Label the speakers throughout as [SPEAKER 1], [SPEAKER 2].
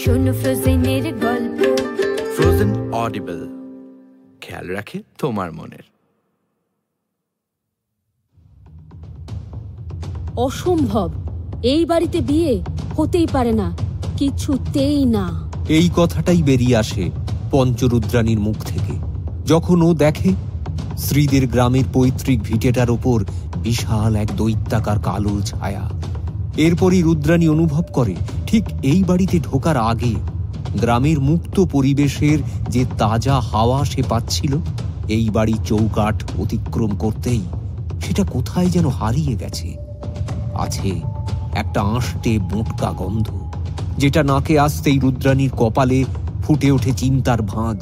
[SPEAKER 1] শোনো ফ্রোজেনের গল্প।
[SPEAKER 2] Frozen audible, খেয়াল রাখে তোমার মনের।
[SPEAKER 3] অসম্ভব, এই বাড়িতে বিয়ে হতেই পারে না, কিছুতেই না।
[SPEAKER 4] এই কথাটাই বেরিয়ে আসে পঞ্চরুদ্রাণীর মুখ থেকে যখন ও দেখে শ্রীদের গ্রামের পৈতৃক ভিটেটার ওপর বিশাল এক দৈত্যাকার কালো ছায়া। এরপরই রুদ্রাণী অনুভব করে ঠিক এই বাড়িতে ঢোকার আগে গ্রামের মুক্ত পরিবেশের যে তাজা হাওয়া সে পাচ্ছিল, এই বাড়ির চৌকাঠ অতিক্রম করতেই সেটা কোথায় যেন হারিয়ে গেছে। আছে একটা আঁশটে বোঁটকা গন্ধ, যেটা নাকে আসতেই রুদ্রাণীর কপালে ফুটে ওঠে চিন্তার ভাঁজ।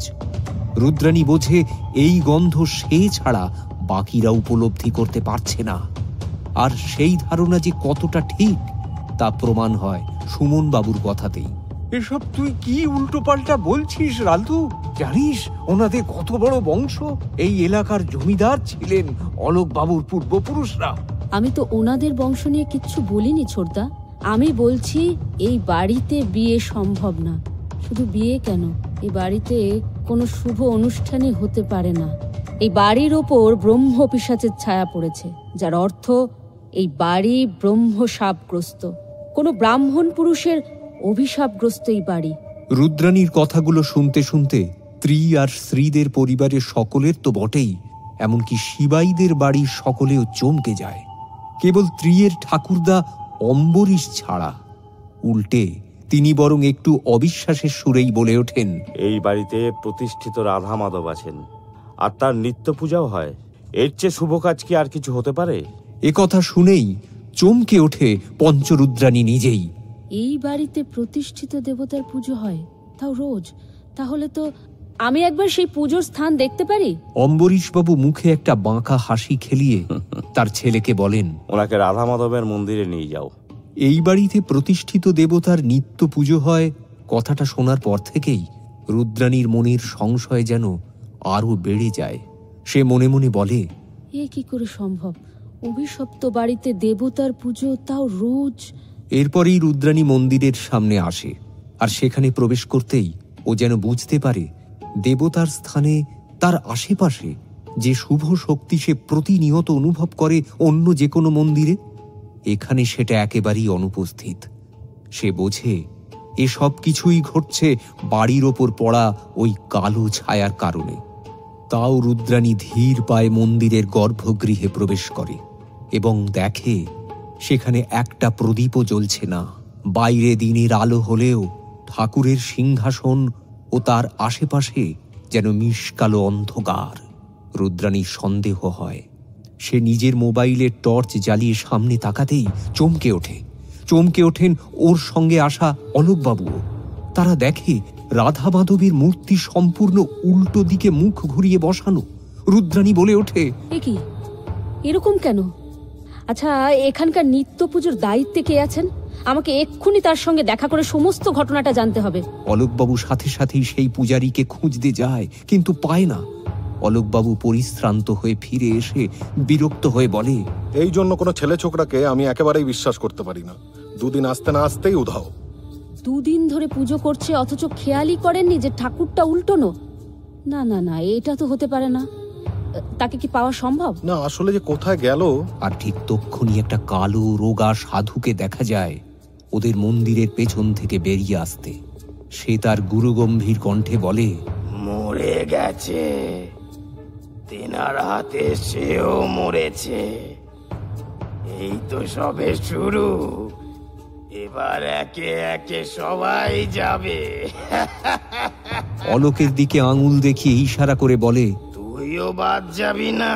[SPEAKER 4] রুদ্রাণী বোঝে এই গন্ধ সে ছাড়া বাকিরা উপলব্ধি করতে পারছে না। আর সেই ধারণা যে কতটা ঠিক তা প্রমাণ হয় সুমন বাবুর কথাতেই।
[SPEAKER 5] এসব তুই কি উল্টো পাল্টা বলছিস রাধু? জানিস ওনাদের কত বড় বংশ? এই এলাকার জমিদার ছিলেন অলোক বাবুর পূর্বপুরুষরা।
[SPEAKER 3] আমি তো ওনাদের বংশ নিয়ে কিচ্ছু বলিনি ছোটদা। আমি বলছি এই বাড়িতে বিয়ে সম্ভব না। শুধু বিয়ে কেন, এই বাড়িতে কোনো শুভ অনুষ্ঠানই হতে পারে না। এই বাড়ির ওপর ব্রহ্ম পিশাচের ছায়া পড়েছে, যার অর্থ এই বাড়ি ব্রহ্ম শাপগ্রস্ত। কোনো ব্রাহ্মণ পুরুষের অভিশাপগ্রস্ত এই বাড়ি।
[SPEAKER 4] রুদ্রাণীর কথাগুলো শুনতে শুনতে ত্রি আর শ্রীদের পরিবারের সকলের তো বটেই, এমনকি শিবাইদের বাড়ির সকলেও চমকে যায়। কেবল ত্রিয়ের ঠাকুরদা অম্বরীশ ছাড়া। উল্টে তিনি বরং একটু অবিশ্বাসের সুরেই বলে ওঠেন,
[SPEAKER 6] এই বাড়িতে প্রতিষ্ঠিত রাধা মাধব আছেন, আর তার নিত্য পূজাও হয়। এর চেয়ে শুভ কাজ কি আর কিছু হতে পারে?
[SPEAKER 4] এ কথা শুনেই চমকে ওঠে পঞ্চরুদ্রাণী নিজেই।
[SPEAKER 3] এই বাড়িতে প্রতিষ্ঠিত দেবতার পুজো হয়, তাও রোজ। তাহলে তো আমি একবার সেই পুজোর স্থান দেখতে পারি।
[SPEAKER 4] অম্বরীশবাবু মুখে একটা বাঁকা হাসি খেলিয়ে তার ছেলেকে বলেন,
[SPEAKER 6] ওনাকে রাধা মাধবের মন্দিরে নিয়ে যাও।
[SPEAKER 4] এই বাড়িতে প্রতিষ্ঠিত দেবতার নিত্য পুজো হয় কথাটা শোনার পর থেকেই রুদ্রাণীর মনের সংশয় যেন আরো বেড়ে যায়। সে মনে মনে বলে,
[SPEAKER 3] এ কি করে সম্ভব? অভিশপ্ত বাড়িতে দেবতার পুজো, তাও রোজ।
[SPEAKER 4] এরপরেই রুদ্রাণী মন্দিরের সামনে আসে, আর সেখানে প্রবেশ করতেই ও যেন বুঝতে পারে দেবতার স্থানে তার আশেপাশে যে শুভ শক্তি সে প্রতিনিয়ত অনুভব করে অন্য যে কোনো মন্দিরে, এখানে সেটা একেবারেই অনুপস্থিত। সে বোঝে এ সব কিছুই ঘটছে বাড়ির ওপর পড়া ওই কালো ছায়ার কারণে। তাও রুদ্রাণী ধীর পায়ে মন্দিরের গর্ভগৃহে প্রবেশ করে এবং দেখে সেখানে একটা প্রদীপও জ্বলছে না। বাইরে দিনের আলো হলেও ঠাকুরের সিংহাসন ও তার আশেপাশে যেন মিশকালো অন্ধকার। রুদ্রাণীর সন্দেহ হয়। সে নিজের মোবাইলের টর্চ জ্বালিয়ে সামনে তাকাতেই চমকে ওঠেন ওর সঙ্গে আসা অলোকবাবুও। তারা দেখে রাধা মাধবীর মূর্তি সম্পূর্ণ উল্টো দিকে মুখ ঘুরিয়ে বসানো। রুদ্রাণী বলে ওঠে,
[SPEAKER 3] এ কি, এরকম কেন? আচ্ছা, এখানকার নিত্য পুজোর দায়িত্বে কে আছেন? আমাকে এক্ষুনি তার সঙ্গে দেখা করে সমস্ত ঘটনাটা জানতে হবে।
[SPEAKER 4] অলোকবাবু সাথে সাথেই সেই পূজারীকে খুঁজতে যায়, কিন্তু পায় না। অলোকবাবু পরিশ্রান্ত হয়ে ফিরে এসে বিরক্ত হয়ে বলে,
[SPEAKER 7] এই জন্য কোনো ছেলে ছোকরাকে আমি একেবারেই বিশ্বাস করতে পারি না। দুদিন আসতে না আসতেই উধাও।
[SPEAKER 3] দুদিন ধরে পুজো করছে অথচ খেয়ালই করেননি যে ঠাকুরটা উল্টোনো? না না না, এটা তো হতে পারে না। তাকে কি পাওয়া সম্ভব?
[SPEAKER 7] না, আসলে যে কোথায় গেল।
[SPEAKER 4] আর ঠিক তক্ষুনি একটা কালো রোগা সাধুকে দেখা যায় ওদের মন্দিরের পেছন থেকে বেরিয়ে আসতে। সে তার গুরুগম্ভীর কণ্ঠে বলে,
[SPEAKER 8] মরে গেছে, তেনার হাতে সেও মরেছে। এই তো সবে শুরু, এবার একে একে সবাই যাবে।
[SPEAKER 4] অলোকের দিকে আঙুল দেখিয়ে ইশারা করে বলে,
[SPEAKER 8] তুইও বাদ যাবি না।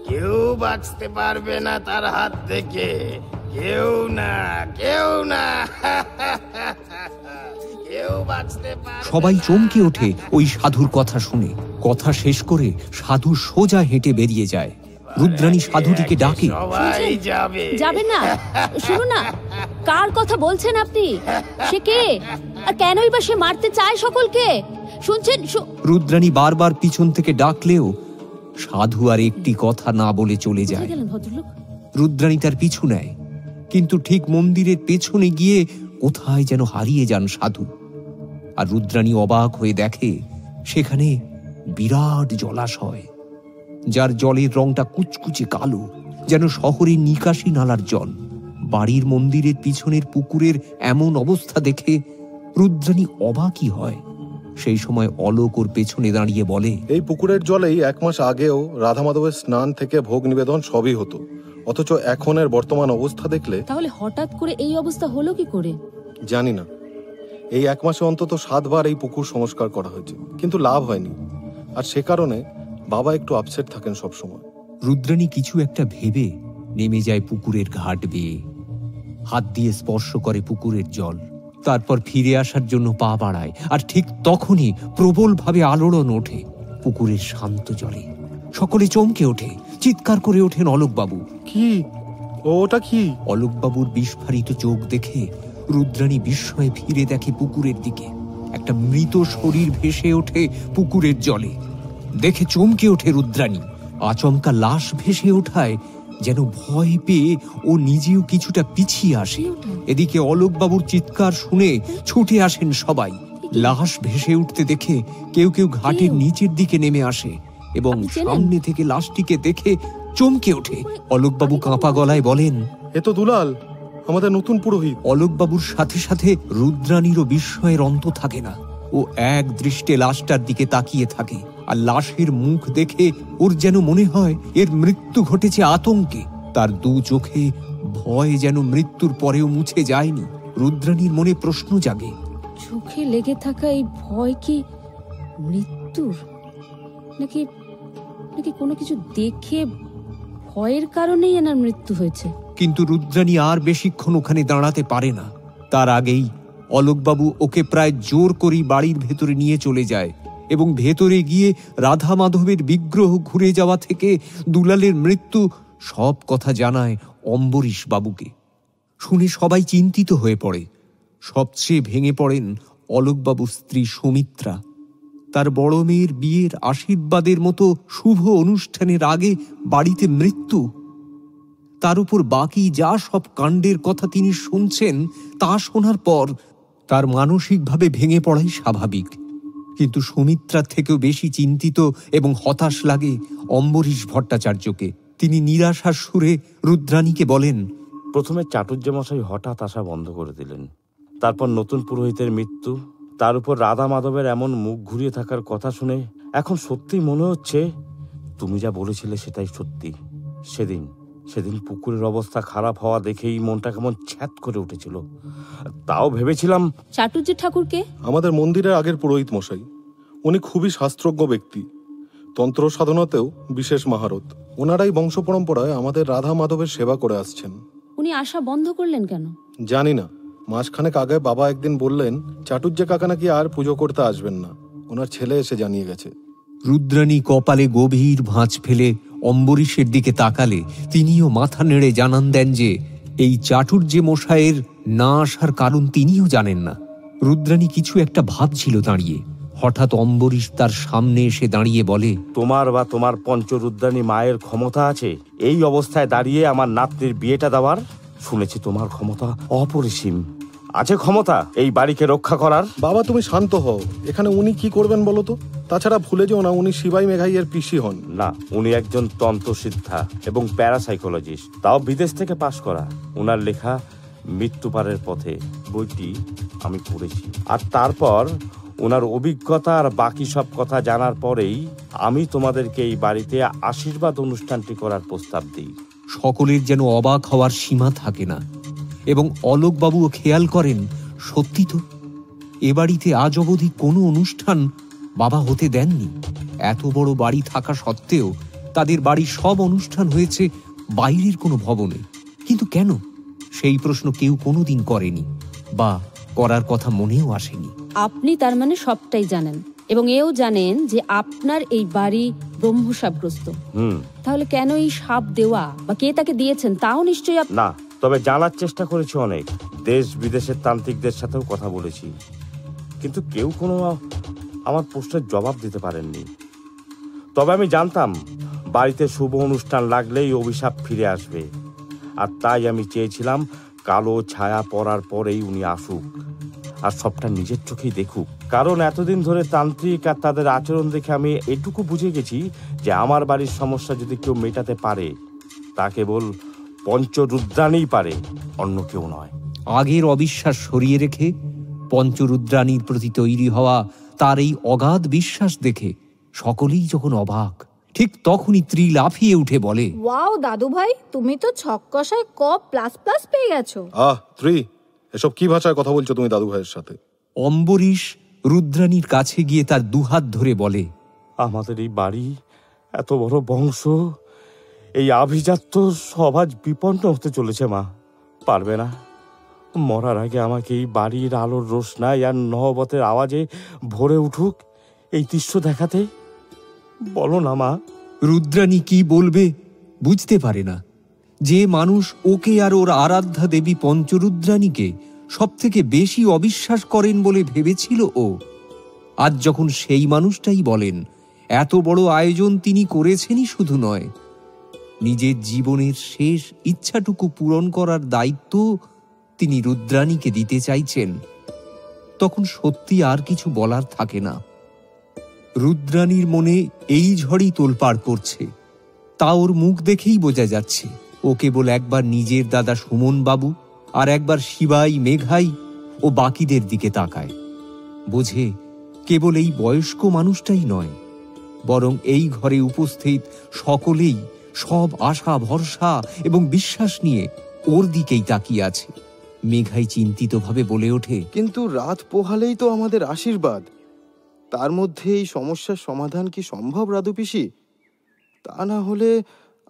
[SPEAKER 8] কেউ বাঁচতে পারবে না তার হাত থেকে, কেউ না, কেউ না। কেউ বাঁচতে পারবে।
[SPEAKER 4] সবাই চমকে ওঠে ওই সাধুর কথা শুনে। কথা শেষ করে সাধু সোজা হেঁটে বেরিয়ে যায়। রুদ্রাণী সাধুটিকে ডাকে,
[SPEAKER 8] সবাই যাবে।
[SPEAKER 3] যাবে না? শুনুন না, কার কথা বলছেন আপনি? সে কে, আর কেনই বা সে মারতে চায় সকলকে? শুনছেন?
[SPEAKER 4] রুদ্রাণী বারবার পিছন থেকে ডাকলেও সাধু আর একটি কথা না বলে চলে যায়। রুদ্রাণী তার পিছু নেয়, কিন্তু ঠিক মন্দিরের পেছনে গিয়ে কোথায় যেন হারিয়ে যান সাধু। আর রুদ্রাণী অবাক হয়ে দেখে সেখানে বিরাট জলাশয়, যার জলের রংটা কুচকুচে কালো, যেন শহরের নিকাশি নালার জল। বাড়ির মন্দিরের পিছনের পুকুরের এমন অবস্থা দেখে রুদ্রাণী অবাকই হয়। সেই সময় অলোক ওর পেছনে দাঁড়িয়ে বলে,
[SPEAKER 7] এই পুকুরের জলেই 1 মাস আগেও রাধা মাধবের স্নান থেকে ভোগ নিবেদন সবই হতো, অথচ এখন এর বর্তমান অবস্থা দেখলে।
[SPEAKER 3] তাহলে হঠাৎ করে এই অবস্থা হলো কি করে?
[SPEAKER 7] জানি না। এই 1 মাসে অন্তত 7 বার এই পুকুর সংস্কার করা হয়েছে, কিন্তু লাভ হয়নি। আর সে কারণে বাবা একটু আপসেট থাকেন সব সময়।
[SPEAKER 4] রুদ্রাণী কিছু একটা ভেবে নেমে যায় পুকুরের ঘাট বেয়ে, হাত দিয়ে স্পর্শ করে পুকুরের জল, তারপর ফিরে আসার জন্য পা বাড়ায়। আর ঠিক তখনই প্রবলভাবে আলোড়ন ওঠে পুকুরের শান্ত জলে। সকলে চমকে ওঠে, চিৎকার করে ওঠেন অলোকবাবু।
[SPEAKER 7] কি? ওটা কি?
[SPEAKER 4] অলোকবাবুর বিস্ফারিত চোখ দেখে রুদ্রাণী বিস্ময়ে ফিরে দেখে পুকুরের দিকে। একটা মৃত শরীর ভেসে ওঠে পুকুরের জলে। দেখে চমকে ওঠে রুদ্রাণী। আচমকা লাশ ভেসে ওঠায় যেন ভয় পেয়ে ও নিজেও কিছুটা পিছিয়ে আসে। এদিকে অলোকবাবুর চিৎকার শুনে ছুটে আসেন সবাই। লাশ ভেসে উঠতে দেখে কেউ কেউ ঘাটের নিচের দিকে নেমে আসে এবং সামনে থেকে লাশটিকে দেখে চমকে ওঠে। অলোকবাবু কাঁপা গলায় বলেন,
[SPEAKER 7] এ তো দুলাল, আমাদের নতুন পুরোহিত।
[SPEAKER 4] অলোকবাবুর সাথে সাথে রুদ্রাণীরও বিস্ময়ের অন্ত থাকে না। ও এক দৃষ্টে লাশটার দিকে তাকিয়ে থাকে। আর লাশের মুখ দেখে ওর যেন মনে হয় এর মৃত্যু ঘটেছে আতঙ্কে। তার 2 চোখে ভয় যেন মৃত্যুর পরেও মুছে যায়নি। রুদ্রাণীর মনে প্রশ্ন জাগে,
[SPEAKER 3] চোখে লেগে থাকা এই ভয় কি মৃত্যুর, নাকি নাকি কোনো কিছু দেখে ভয়ের কারণেই এনার মৃত্যু হয়েছে?
[SPEAKER 4] কিন্তু রুদ্রাণী আর বেশিক্ষণ ওখানে দাঁড়াতে পারে না। তার আগেই অলোকবাবু ওকে প্রায় জোর করেই বাড়ির ভেতরে নিয়ে চলে যায় এবং ভেতরে গিয়ে রাধা মাধবের বিগ্রহ ঘুরে যাওয়া থেকে দুলালের মৃত্যু সব কথা জানায় অম্বরীশ বাবুকে। শুনে সবাই চিন্তিত হয়ে পড়ে। সবচেয়ে ভেঙে পড়েন অলোকবাবুর স্ত্রী সুমিত্রা। তার বড় মেয়ের বিয়ের আশীর্বাদের মতো শুভ অনুষ্ঠানের আগে বাড়িতে মৃত্যু, তার উপর বাকি যা সব কাণ্ডের কথা তিনি শুনছেন তা শোনার পর তার মানসিকভাবে ভেঙে পড়াই স্বাভাবিক। কিন্তু সুমিত্রার থেকেও বেশি চিন্তিত এবং হতাশ লাগে অম্বরীশ ভট্টাচার্যকে। তিনি নিরাশার সুরে রুদ্রাণীকে বলেন,
[SPEAKER 6] প্রথমে চাটুর্যমশাই হঠাৎ আসা বন্ধ করে দিলেন, তারপর নতুন পুরোহিতের মৃত্যু, তার উপর রাধা মাধবের এমন মুখ ঘুরিয়ে থাকার কথা শুনে এখন সত্যি মনে হচ্ছে তুমি যা বলেছিলে সেটাই সত্যি। সেদিন পুকুরের অবস্থা খারাপ হওয়া দেখেই মনটা কেমন ছ্যাত করে উঠেছিল। তাও ভেবেছিলাম।
[SPEAKER 3] চাটুর্য ঠাকুরকে?
[SPEAKER 7] আমাদের মন্দিরের আগের পুরোহিত মশাই। উনি খুবই শাস্ত্রজ্ঞ ব্যক্তি, তন্ত্র সাধনাতেও বিশেষ মাহারত। ওনারাই বংশ পরম্পরায় আমাদের রাধা মাধবের সেবা করে আসছেন।
[SPEAKER 3] উনি আসা বন্ধ করলেন কেন?
[SPEAKER 7] জানি না। মাসখানেক আগে বাবা একদিন বললেন চাটুর্য কাকা নাকি আর পুজো করতে আসবেন না, ওনার ছেলে এসে জানিয়ে গেছে।
[SPEAKER 4] রুদ্রাণী কপালে গভীর ভাঁজ ফেলে অম্বরীশের দিকে তাকালে তিনিও মাথা নেড়ে জানান দেন যে এই চাটুর্য মশাইয়ের না আসার কারণ তিনিও জানেন না। রুদ্রাণী কিছু একটা ভাবছিল দাঁড়িয়ে। হঠাৎ অম্বরীশ তার সামনে এসে দাঁড়িয়ে বলে,
[SPEAKER 6] তোমার বা তোমার পঞ্চরুদ্রাণী মায়ের ক্ষমতা আছে এই অবস্থায় দাঁড়িয়ে আমার নাতনির বিয়েটা দেওয়ার? শুনেছি তোমার ক্ষমতা অপরিসীম। আছে ক্ষমতা এই বাড়িকে রক্ষা করার?
[SPEAKER 7] বাবা তুমি শান্ত হও। এখানে উনি কি করবেন বলো তো? তাছাড়া ভুলে যেও না উনি শিবাই মেঘাইয়ের পিসি হন।
[SPEAKER 6] না, উনি একজন তন্ত্রসিদ্ধা এবং প্যারাসাইকোলজিস্ট, তাও বিদেশ থেকে পাশ করা। ওনার লেখা মৃত্যুপারের পথে বইটি আমি পড়েছি। আর তারপর ওনার অভিজ্ঞতা আর বাকি সব কথা জানার পরেই আমি তোমাদেরকে এই বাড়িতে আশীর্বাদ অনুষ্ঠানটি করার প্রস্তাব দিই।
[SPEAKER 4] সকলের যেন অবাক হওয়ার সীমা থাকে না এবং অলোকবাবুও খেয়াল করেন, সত্যি তো এ বাড়িতে আজ অবধি কোনো অনুষ্ঠান বাবা হতে দেননি। এত বড় বাড়ি থাকা সত্ত্বেও তাদের বাড়ির সব অনুষ্ঠান হয়েছে বাইরের কোনো ভবনে। কিন্তু কেন? সেই প্রশ্ন কেউ কোনোদিন করেনি বা করার কথা মনেও আসেনি।
[SPEAKER 3] আপনি তার মানে সবটাই জানেন এবং এও জানেন যে আপনার এই বাড়ি ব্রহ্মসাপগ্রস্ত। তাহলে কেন এই সাপ দেওয়া বা কে তাকে দিয়েছেন তাও নিশ্চয়ই
[SPEAKER 6] না, তবে জানার চেষ্টা করেছি অনেক। দেশ বিদেশের তান্ত্রিকদের সাথেও কথা বলেছি, কিন্তু কেউ কোনো আমার প্রশ্নের জবাব দিতে পারেননি। তবে আমি জানতাম বাড়িতে শুভ অনুষ্ঠান লাগলেই অভিশাপ ফিরে আসবে, আর তাই আমি চেয়েছিলাম কালো ছায়া পড়ার পরেই উনি আসুক, আর সবটা নিজের চোখেই দেখুক। কারণ এতদিন ধরে তান্ত্রিক আর তাদের আচরণ দেখে আমি এটুকু বুঝে গেছি যে আমার বাড়ির সমস্যা যদি কেউ মেটাতে পারে তা কেবল পঞ্চরুদ্রাণীই পারে, অন্য কেউ নয়।
[SPEAKER 4] আগের অবিশ্বাস সরিয়ে রেখে পঞ্চরুদ্রাণীর প্রতি তৈরি হওয়া তার এই অগাধ বিশ্বাস দেখে সকলেই যখন অবাক, ঠিক তখনই ত্রি লাফিয়ে উঠে বলে,
[SPEAKER 9] ওয়াও দাদু ভাই, তুমি তো ছক্কষায় ক++ পেয়ে গেছো।
[SPEAKER 7] ত্রি, এসব কি ভাষায় কথা বলছো তুমি দাদু ভাইয়ের সাথে?
[SPEAKER 4] অম্বরীশ রুদ্রাণীর কাছে গিয়ে তার দুহাত ধরে বলে,
[SPEAKER 6] আমাদের এই বাড়ি, এত বড় বংশ, এই আভিজাত্য সব আজ বিপন্ন হতে চলেছে মা। পারবে না মরার আগে আমাকে এই বাড়ির আলোর রোশনাই আর নহবতের আওয়াজে ভরে উঠুক এই দৃশ্য দেখাতে? বলো না মা।
[SPEAKER 4] রুদ্রাণী কি বলবে বুঝতে পারে না। যে মানুষ ওকে আর ওর আরাধ্যা দেবী পঞ্চরুদ্রাণীকে সব থেকে বেশি অবিশ্বাস করেন বলে ভেবেছিল ও, আজ যখন সেই মানুষটাই বলেন এত বড় আয়োজন তিনি করেছেনই শুধু নয়, নিজের জীবনের শেষ ইচ্ছাটুকু পূরণ করার দায়িত্ব তিনি রুদ্রাণীকে দিতে চাইছেন, তখন সত্যি আর কিছু বলার থাকে না। রুদ্রাণীর মনে এই ঝড়ই তোলপাড় করছে, তা ওর মুখ দেখেই বোঝা যাচ্ছে। ও কেবল একবার নিজের দাদা সুমন বাবু আর একবার শিবাই, মেঘাই ও বাকিদের দিকে তাকায়। বোঝে কেবল এই বয়স্ক মানুষটাই নয়, বরং এই ঘরে উপস্থিত সকলেই সব আশা, ভরসা এবং বিশ্বাস নিয়ে ওর দিকেই তাকিয়ে আছে। মেঘাই চিন্তিতভাবে বলে ওঠে,
[SPEAKER 10] কিন্তু রাত পোহালেই তো আমাদের আশীর্বাদ, তার মধ্যে এই সমস্যার সমাধান কি সম্ভব রাধু পিসি? তা না হলে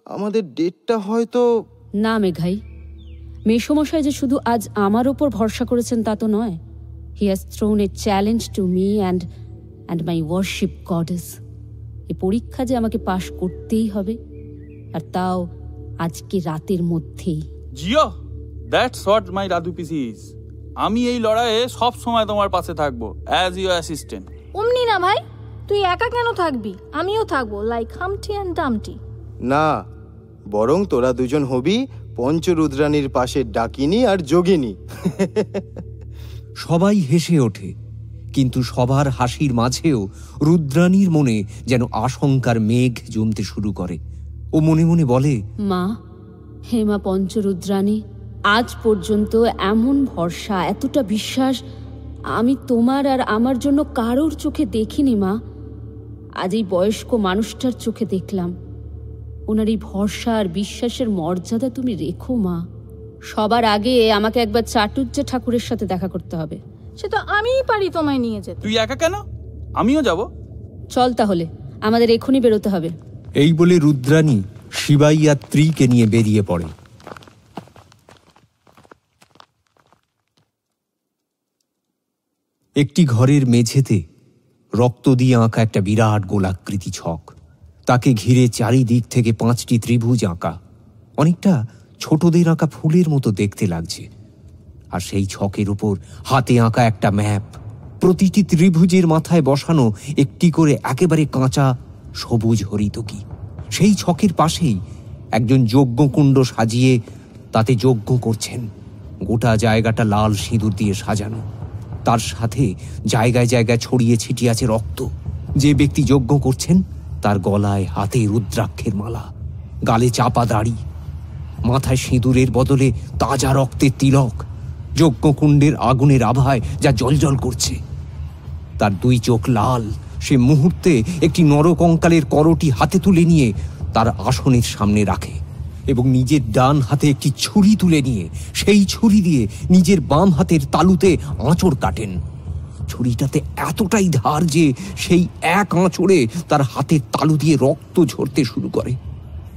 [SPEAKER 10] আমাদের ডেটটা হয়তো...
[SPEAKER 3] না মেঘাই, মেসমশাই যে শুধু আজ আমার ওপর ভরসা করেছেন তা তো নয়। He has thrown a challenge to me and my worship goddess. এ পরীক্ষা যে আমাকে পাশ করতেই হবে, আর তাও আজকে রাতের মধ্যেই।
[SPEAKER 11] Jio, that's what my Radhu PC is. আমি এই লড়াইয়ে সব সময় তোমার পাশে থাকবো অ্যাজ ইউর অ্যাসিস্ট্যান্ট।
[SPEAKER 9] অমনি না ভাই, তুই একা কেন থাকবি? আমিও থাকবো, লাইক হামটি অ্যান্ড ডামটি।
[SPEAKER 10] না, বরং তোরা দুজন হবি পঞ্চরুদ্রাণীর পাশে ডাকিনী আর যোগিনী।
[SPEAKER 4] সবাই হেসে ওঠে, কিন্তু সবার হাসির মাঝেও রুদ্রাণীর মনে যেন আশঙ্কার মেঘ জমতে শুরু করে। ও মনে মনে বলে,
[SPEAKER 3] মা, হে মা পঞ্চরুদ্রাণী, আজ পর্যন্ত এমন ভরসা, এতটা বিশ্বাস আমি তোমার আর আমার জন্য কারোর চোখে দেখিনি মা। আজ এই বয়স্ক মানুষটার চোখে দেখলাম। ওনার এই ভরসা আর বিশ্বাসের মর্যাদা তুমি রেখো মা। সবার আগে আমাকে একবার চাটুজ্জে ঠাকুরের সাথে দেখা করতে হবে।
[SPEAKER 9] সে তো আমিই পারি তোমায় নিয়ে যেতে।
[SPEAKER 11] তুই একা কেন? আমিও যাব।
[SPEAKER 3] চল তাহলে, আমাদের এখনই বেরোতে হবে।
[SPEAKER 4] এই বলে রুদ্রাণী শিবাই আর ত্রিকে নিয়ে বেরিয়ে পড়ে। একটি ঘরের মেঝেতে রক্ত দিয়ে আঁকা একটা বিরাট গোলাকৃতি ছক, তাকে ঘিরে চারিদিক থেকে 5টি ত্রিভুজ আঁকা, অনেকটা ছোটদের আঁকা ফুলের মতো দেখতে লাগছে। আর সেই ছকের উপর হাতে আঁকা একটা ম্যাপ, প্রতিটি ত্রিভুজের মাথায় বসানো একটি করে একেবারে কাঁচা সবুজ হরিতকি। সেই ছকের পাশেই একজন যজ্ঞকুণ্ড সাজিয়ে তাতে যজ্ঞ করছেন। গোটা জায়গাটা লাল সিঁদুর দিয়ে সাজানো, তার সাথে জায়গায় জায়গায় ছড়িয়ে ছিটিয়ে আছে রক্ত। যে ব্যক্তি যজ্ঞ করছেন তার গলায় হাতে রুদ্রাক্ষের মালা, গালে চাপা দাড়ি, মাথায় সিঁদুরের বদলে তাজা রক্তের তিলক। যজ্ঞকুণ্ডের আগুনের আভায় যা জ্বলজ্বল করছে। তার 2 চোখ লাল। সে মুহূর্তে একটি নরকঙ্কালের করটি হাতে তুলে নিয়ে তার আসনের সামনে রাখে এবং নিজের ডান হাতে একটি ছুরি তুলে নিয়ে সেই ছুরি দিয়ে নিজের বাম হাতের তালুতে আঁচড় কাটেন। ছুরিটাতে এতটাই ধার যে সেই এক আঁচড়ে তার হাতের তালু দিয়ে রক্ত ঝরতে শুরু করে।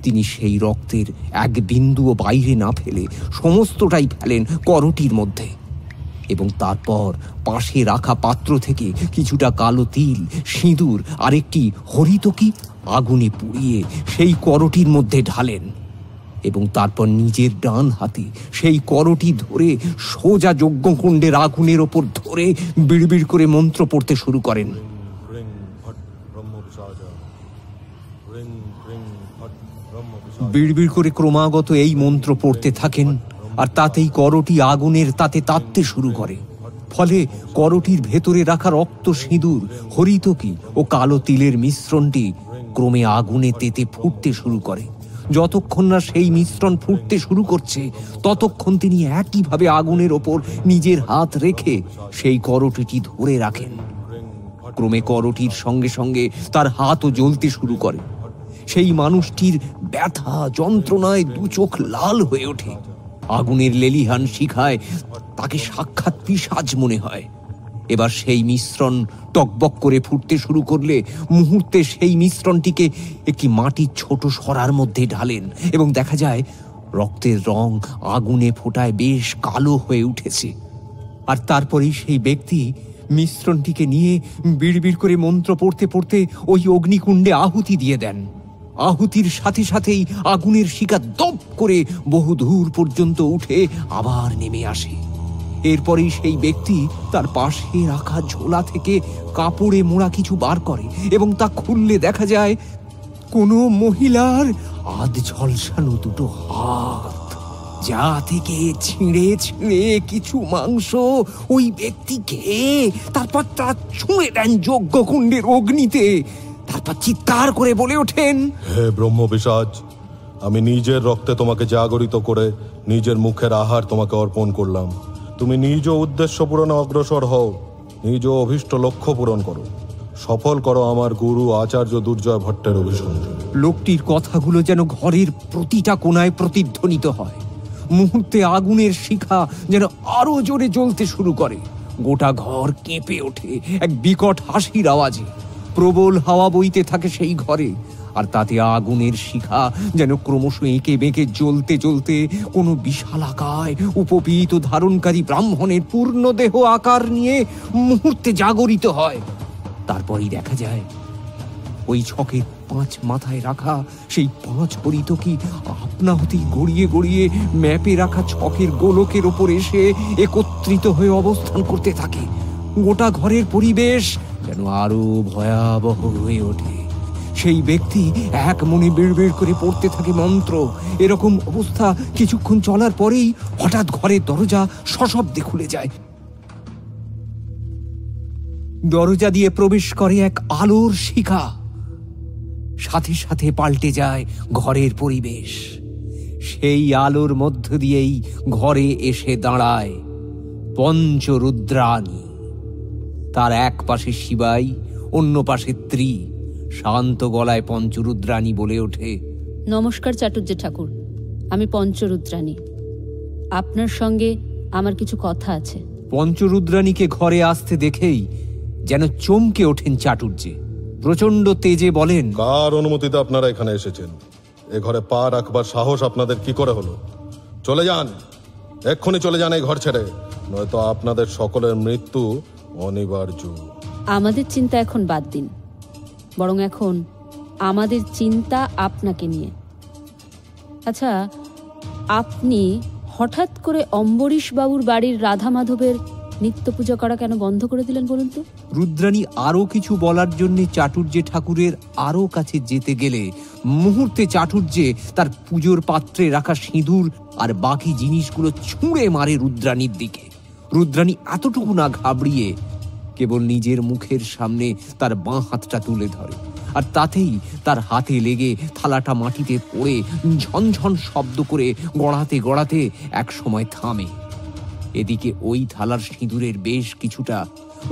[SPEAKER 4] তিনি সেই রক্তের এক বিন্দুও বাইরে না ফেলে সমস্তটাই ফেলেন করটির মধ্যে এবং তারপর পাশে রাখা পাত্র থেকে কিছুটা কালো তিল, সিঁদুর আর একটি হরিতকি আগুনে পুড়িয়ে সেই করটির মধ্যে ঢালেন এবং তারপর নিজের ডান হাতে সেই করটি ধরে সোজা যজ্ঞকুণ্ডের আগুনের ওপর ধরে বিড়বিড় করে মন্ত্র পড়তে শুরু করেন। বিড়বিড় করে ক্রমাগত এই মন্ত্র পড়তে থাকেন আর তাতেই করটি আগুনের তাতে তাপতে শুরু করে। ফলে করটির ভেতরে রাখা রক্ত সিঁদুর, হরিতকি ও কালো তিলের মিশ্রণটি ক্রমে আগুনে তেতে ফুটতে শুরু করে। যতক্ষণ না সেই মিশ্রণ ফুটতে শুরু করছে ততক্ষণ তিনি একইভাবে আগুনের ওপর নিজের হাত রেখে সেই করটিটি ধরে রাখেন। ক্রমে করটির সঙ্গে সঙ্গে তার হাতও জ্বলতে শুরু করে। সেই মানুষটির ব্যথা যন্ত্রণায় দু চোখ লাল হয়ে ওঠে। আগুনের লেলিহান শিখায় তাকে সাক্ষাৎ পিশাচ মনে হয়। এবার সেই মিশ্রণ টকবক করে ফুটতে শুরু করলে মুহূর্তে সেই মিশ্রণটিকে একটি মাটির ছোট সরার মধ্যে ঢালেন এবং দেখা যায় রক্তের রং আগুনে ফোটায় বেশ কালো হয়ে উঠেছে। আর তারপরেই সেই ব্যক্তি মিশ্রণটিকে নিয়ে বিড়বিড় করে মন্ত্র পড়তে পড়তে ওই অগ্নিকুণ্ডে আহুতি দিয়ে দেন। আহুতির সাথে সাথেই আগুনের শিখা দপ করে বহু দূর পর্যন্ত উঠে আবার নেমে আসে। এরপরেই সেই ব্যক্তি তার পাশে রাখা ঝোলা থেকে কাপড়ে মোড়া কিছু বার করে এবং তা খুললে দেখা যায় কোনো মহিলার আধ ঝলসানো দুটো হাত, যা থেকে ছিঁড়ে ছিঁড়ে কিছু মাংস ওই ব্যক্তিকে তারপর তা ছুঁড়ে দেন যজ্ঞকুণ্ডের অগ্নিতে। তারপর চিৎকার করে বলে ওঠেন,
[SPEAKER 7] হে ব্রহ্মপিশাচ, আমি নিজের রক্তে তোমাকে জাগরিত করে নিজের মুখের আহার তোমাকে অর্পণ করলাম। তুমি নিজ উদ্দেশ্য পূরণে অগ্রসর হও, নিজ অভীষ্ট লক্ষ্য পূরণ করো, সফল করো আমার গুরু আচার্য দুর্জয় ভট্টের অভিসন্ধি।
[SPEAKER 4] লোকটির কথাগুলো যেন ঘরের প্রতিটা কোণায় প্রতিধ্বনিত হয়। মুহূর্তে আগুনের শিখা যেন আরো জোরে জ্বলতে শুরু করে। গোটা ঘর কেঁপে ওঠে এক বিকট হাসির আওয়াজে। প্রবল হাওয়া বইতে থাকে সেই ঘরে, আর তাতে আগুনের শিখা যেন ক্রমশ এঁকে বেঁকে জ্বলতে জ্বলতে কোনো বিশালাকায় উপবীত ধারণকারী ব্রাহ্মণের পূর্ণ দেহ আকার নিয়ে মুহূর্তে জাগরিত হয়। তারপরই দেখা যায় ওই ছকের 5 মাথায় রাখা সেই 5 হরিতকি আপনা হতেই গড়িয়ে গড়িয়ে ম্যাপে রাখা ছকের গোলকের ওপর এসে একত্রিত হয়ে অবস্থান করতে থাকে। গোটা ঘরের পরিবেশ যেন আরো ভয়াবহ হয়ে ওঠে। সেই ব্যক্তি এক মনে বিড়বিড় করে পড়তে থাকে মন্ত্র। এরকম অবস্থা কিছুক্ষণ চলার পরেই হঠাৎ ঘরের দরজা সশব্দে খুলে যায়। দরজা দিয়ে প্রবেশ করে এক আলোর শিখা। সাথে সাথে পাল্টে যায় ঘরের পরিবেশ। সেই আলোর মধ্য দিয়েই ঘরে এসে দাঁড়ায় পঞ্চরুদ্রাণী। তার এক পাশে শিবাই, অন্য পাশে ত্রি। শান্ত গলায় পঞ্চরুদ্রাণী বলে ওঠে,
[SPEAKER 3] নমস্কার চাটুর্য ঠাকুর, আমি পঞ্চরুদ্রাণী। আপনার সঙ্গে আমার কিছু কথা আছে।
[SPEAKER 4] পঞ্চরুদ্রাণীকে ঘরে আসতে দেখেই যেন চমকে ওঠেন চাটুর্যে। প্রচন্ড তেজে বলেন,
[SPEAKER 7] কার অনুমতিতে আপনারা এখানে এসেছেন? এ ঘরে পা রাখবার সাহস আপনাদের কি করে হলো? চলে যান, এক্ষুনি চলে যান এই ঘর ছেড়ে, নয়তো আপনাদের সকলের মৃত্যু অনিবার্য।
[SPEAKER 3] আমাদের চিন্তা এখন বাদ দিন, বরং এখন আমাদের চিন্তা আপনাকে নিয়ে। আচ্ছা, আপনি হঠাৎ করে অম্বরীশ বাবুর বাড়ির রাধা মাধবের নিত্য পূজা করা কেন বন্ধ করে দিলেন বলুন তো?
[SPEAKER 4] রুদ্রাণী আরো কিছু বলার জন্য চাটুর্যে ঠাকুরের আরো কাছে যেতে গেলে মুহূর্তে চাটুর্যে তার পুজোর পাত্রে রাখা সিঁদুর আর বাকি জিনিসগুলো ছুঁড়ে মারে রুদ্রাণীর দিকে। রুদ্রাণী এতটুকু না ঘাবড়িয়ে কেবল নিজের মুখের সামনে তার বাঁ হাতটা তুলে ধরে, আর তাতেই তার হাতে লেগে থালাটা মাটিতে পড়ে ঝনঝন শব্দ করে গড়াতে গড়াতে এক সময় থামে। এদিকে ওই থালার সিঁদুরের বেশ কিছুটা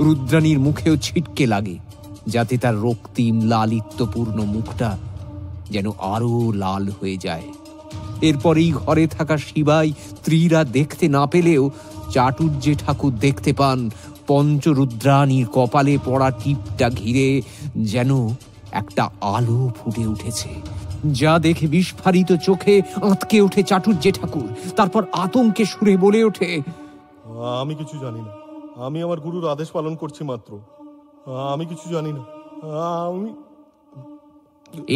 [SPEAKER 4] রুদ্রাণীর মুখেও ছিটকে লাগে, যাতে তার রক্তিম লালিত্যপূর্ণ মুখটা যেন আরো লাল হয়ে যায়। এরপরেই ঘরে থাকা শিবাই, ত্রিরা দেখতে না পেলেও চাটুর্যে ঠাকুর দেখতে পান পঞ্চরুদ্রাণীর কপালে পড়া টিপটা ঘিরে যেন একটা আলো ফুটে উঠেছে, যা দেখে বিস্ফারিত চোখে আঁতকে ওঠে চাটুর্যে ঠাকুর। তারপর আতঙ্কে সুরে বলে ওঠে,
[SPEAKER 7] আমি কিছু জানি না, আমি আমার গুরুর আদেশ পালন করছি মাত্র, আমি কিছু জানি না। আমি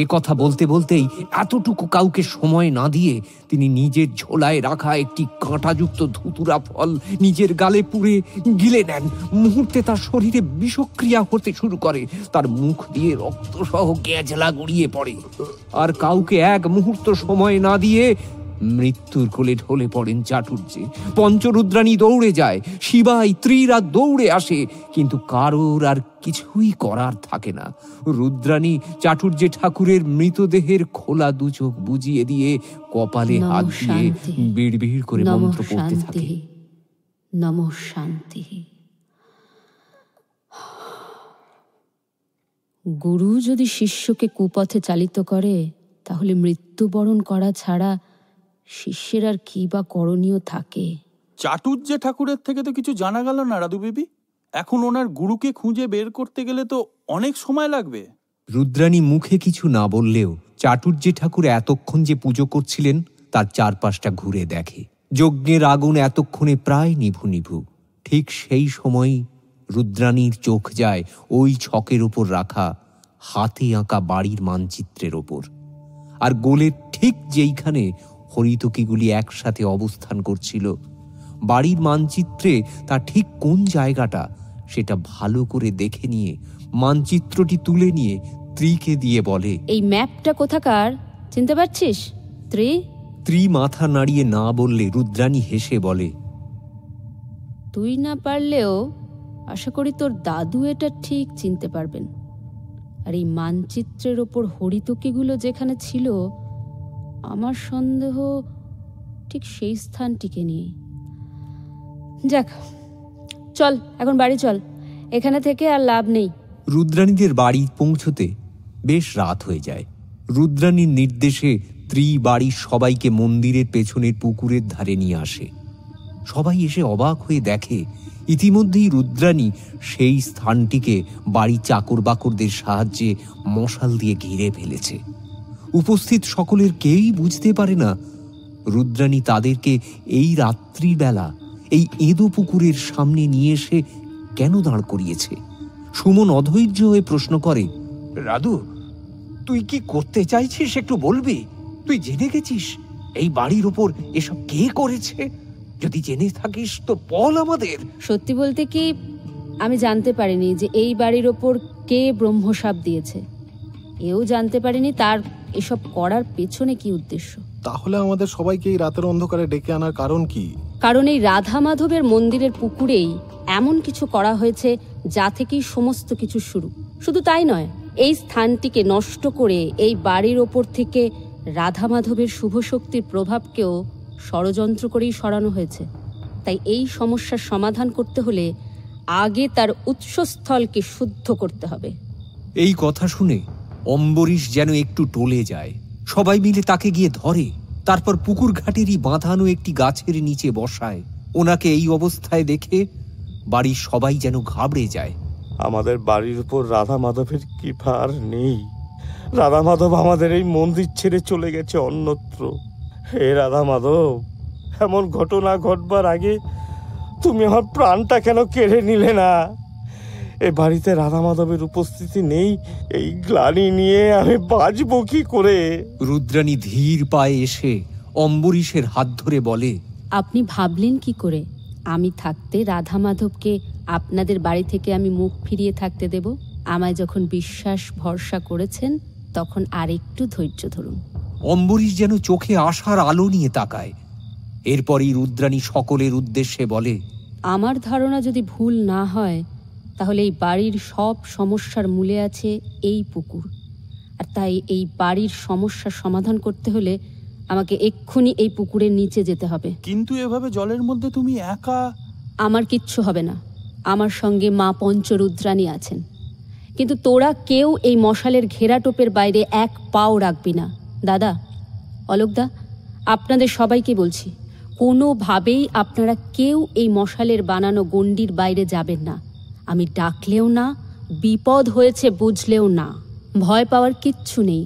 [SPEAKER 4] এ কথা বলতে বলতেই এতটুকু কাউকে সময় না দিয়ে তিনি নিজের ঝোলায় রাখা একটি কাঁটাযুক্ত ধুতুরা ফল নিজের গালে পুরে গিলে নেন। মুহূর্তে তার শরীরে বিষক্রিয়া হতে শুরু করে, তার মুখ দিয়ে রক্তসহ গ্যাজলা গড়িয়ে পড়ে। আর কাউকে এক মুহূর্ত সময় না দিয়ে মৃত্যুর কোলে ঢলে পড়েন চাটুর্যে। পঞ্চরুদ্রাণী দৌড়ে যায়, শিবাই ত্রিরা দৌড়ে আসে, কিন্তু কারোর আর কিছুই করার থাকে না। রুদ্রাণী চাটুর্যে ঠাকুরের মৃতদেহের খোলা দু চোখ বুজিয়ে দিয়ে কপালে হাত দিয়ে বিড়বিড় করে মন্ত্র পড়তে থাকে।
[SPEAKER 3] নমঃ শান্তি। গুরু যদি শিষ্যকে কুপথে চালিত করে, তাহলে মৃত্যুবরণ করা ছাড়া শিষ্যের আর কি বা করণীয় থাকে?
[SPEAKER 11] চাটুর্যে ঠাকুরের থেকে তো কিছু জানা গেল না রাধু বিবি। এখন ওনার গুরুকে খুঁজে বের করতে গেলে তো অনেক সময় লাগবে।
[SPEAKER 4] রুদ্রাণী মুখে কিছু না বললেও চাটুর্যে ঠাকুর এতক্ষণ যে পুজো করছিলেন তার চারপাশটা ঘুরে দেখে। যজ্ঞের আগুন এতক্ষণে প্রায় নিভু নিভু। ঠিক সেই সময়ই রুদ্রাণীর চোখ যায় ওই ছকের ওপর রাখা হাতে আঁকা বাড়ির মানচিত্রের ওপর। আর গোলের ঠিক যেইখানে হরিতকিগুলি একসাথে অবস্থান করছিল, বাড়ির মানচিত্রে তা ঠিক কোন জায়গাটা সেটা ভালো করে দেখে নিয়ে মানচিত্রটি তুলে নিয়ে ত্রিকে দিয়ে বলে,
[SPEAKER 3] এই ম্যাপটা কোথাকার চিনতে পারছিস ত্রি?
[SPEAKER 4] ত্রি মাথা নাড়িয়ে না বললে রুদ্রাণী হেসে বলে,
[SPEAKER 3] তুই না পারলেও আশা করি তোর দাদু এটা ঠিক চিনতে পারবেন। আর এই মানচিত্রের ওপর হরিতকিগুলো যেখানে ছিল, আমার সন্দেহ ঠিক সেই স্থানটিকে নিয়ে। যাক, চল এখন বাড়ি চল, এখানে থেকে আর লাভ নেই।
[SPEAKER 4] রুদ্রাণীদের বাড়ি পৌঁছতে বেশ রাত হয়ে যায়। রুদ্রাণীর নির্দেশে ত্রি বাড়ির সবাইকে মন্দিরের পেছনের পুকুরের ধারে নিয়ে আসে। সবাই এসে অবাক হয়ে দেখে ইতিমধ্যেই রুদ্রাণী সেই স্থানটিকে বাড়ি চাকর বাকরদের সাহায্যে মশাল দিয়ে ঘিরে ফেলেছে। উপস্থিত সকলের কেউই বুঝতে পারে না রুদ্রাণী তাদেরকে এই রাত্রিবেলা এই এঁদো পুকুরের সামনে নিয়ে এসে কেন দাঁড় করিয়েছে। সুমন অধৈর্য হয়ে প্রশ্ন করে,
[SPEAKER 5] রাধু, তুই কি করতে চাইছিস একটু বলবি? তুই জেনে গেছিস এই বাড়ির উপর এসব কে করেছে? যদি জেনে থাকিস তো বল আমাদের।
[SPEAKER 3] সত্যি বলতে কি, আমি জানতে পারিনি যে এই বাড়ির ওপর কে ব্রহ্মশাপ দিয়েছে। এও জানতে পারিনি তার এসব করার পেছনে কি উদ্দেশ্য।
[SPEAKER 10] তাহলে আমাদের সবাইকে এই রাতের অন্ধকারে ডেকে আনার কারণ কি?
[SPEAKER 3] কারণ এই রাধা মাধবের মন্দিরের পুকুরেই এমন কিছু করা হয়েছে যা থেকেই সমস্ত কিছু শুরু। শুধু তাই নয়, এই স্থানটিকে নষ্ট করে এই বাড়ির ওপর থেকে রাধা মাধবের শুভ শক্তির প্রভাবকেও ষড়যন্ত্র করেই সরানো হয়েছে। তাই এই সমস্যার সমাধান করতে হলে আগে তার উৎসস্থলকে শুদ্ধ করতে হবে।
[SPEAKER 4] এই কথা শুনে অম্বরীশ যেন একটু টলে যায়। সবাই মিলে তাকে গিয়ে ধরে, তারপর পুকুর ঘাটেরই বাঁধানো একটি গাছের নিচে বসায়। ওনাকে এই অবস্থায় দেখে বাড়ির সবাই যেন ঘাবড়ে যায়।
[SPEAKER 6] আমাদের বাড়ির উপর রাধা মাধবের কৃপা আর নেই। রাধা মাধব আমাদের এই মন্দির ছেড়ে চলে গেছে অন্যত্র। হে রাধা মাধব, এমন ঘটনা ঘটবার আগে তুমি আমার প্রাণটা কেন কেড়ে নিলে না? এ বাড়িতে রাধা মাধবের উপস্থিতি নেই, এই গ্লানি নিয়ে আমি বাঁচবো কি করে?
[SPEAKER 4] রুদ্রাণী ধীর পায়ে এসে অম্বরীশের হাত ধরে বলে,
[SPEAKER 3] আপনি ভাবলেন কি করে আমি থাকতে রাধা মাধবকে আপনাদের বাড়ি থেকে আমি মুখ ফিরিয়ে থাকতে দেব? আমায় যখন বিশ্বাস ভরসা করেছেন তখন আর একটু ধৈর্য ধরুন।
[SPEAKER 4] অম্বরীশ যেন চোখে আশার আলো নিয়ে তাকায়। এরপরই রুদ্রাণী সকলের উদ্দেশ্যে বলে,
[SPEAKER 3] আমার ধারণা যদি ভুল না হয় তাহলে এই বাড়ির সব সমস্যার মূলে আছে এই পুকুর। আর তাই এই বাড়ির সমস্যার সমাধান করতে হলে আমাকে এক্ষুনি এই পুকুরের নিচে যেতে হবে।
[SPEAKER 11] কিন্তু এভাবে জলের মধ্যে তুমি একা?
[SPEAKER 3] আমার কিচ্ছু হবে না, আমার সঙ্গে মা পঞ্চরুদ্রাণী আছেন। কিন্তু তোরা কেউ এই মশালের ঘেরাটোপের বাইরে এক পাও রাখবি না। দাদা, অলোকদা, আপনাদের সবাইকে বলছি, কোনোভাবেই আপনারা কেউ এই মশালের বানানো গণ্ডির বাইরে যাবেন না। আমি ডাকলেও না, বিপদ হয়েছে বুঝলেও না। ভয় পাওয়ার কিচ্ছু নেই।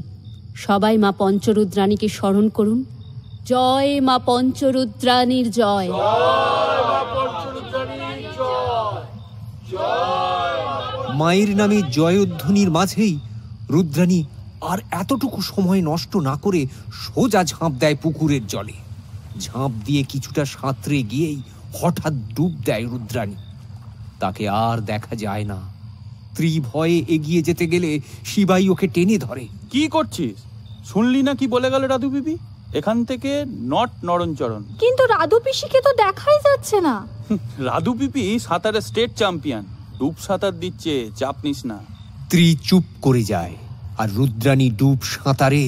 [SPEAKER 3] সবাই মা পঞ্চরুদ্রাণীকে স্মরণ করুন। জয় মা পঞ্চরুদ্রাণীর জয়।
[SPEAKER 4] মায়ের নামে জয়ধ্বনির মাঝেই রুদ্রাণী আর এতটুকু সময় নষ্ট না করে সোজা ঝাঁপ দেয় পুকুরের জলে। ঝাঁপ দিয়ে কিছুটা সাঁতরে গিয়েই হঠাৎ ডুব দেয় রুদ্রাণী। তাকে আর দেখা যায় না। ত্রিভয়ে এগিয়ে যেতে গেলে শিবাই ওকে টেনে ধরে।
[SPEAKER 11] কি করছিস? শুনলি না কি বলে গেল রাধু বিবি? এখান থেকে নট নরণচরণ।
[SPEAKER 9] কিন্তু রাধু পিসিকে তো দেখাই যাচ্ছে না।
[SPEAKER 11] রাধু পিপি সাঁতারে স্টেট চ্যাম্পিয়ন, ডুব সাঁতার দিচ্ছে, চাপ নিস না।
[SPEAKER 4] স্ত্রী চুপ করে যায় আর রুদ্রাণী ডুব সাঁতারে